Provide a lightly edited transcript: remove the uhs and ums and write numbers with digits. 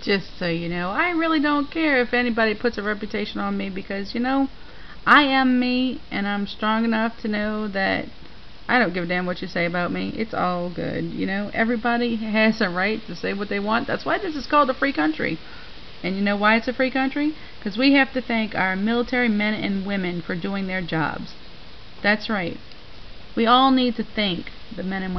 Just so you know, I really don't care if anybody puts a reputation on me because, I am me and I'm strong enough to know that I don't give a damn what you say about me. It's all good. Everybody has a right to say what they want. That's why this is called a free country. And you know why it's a free country? Because we have to thank our military men and women for doing their jobs. That's right. We all need to thank the men and women.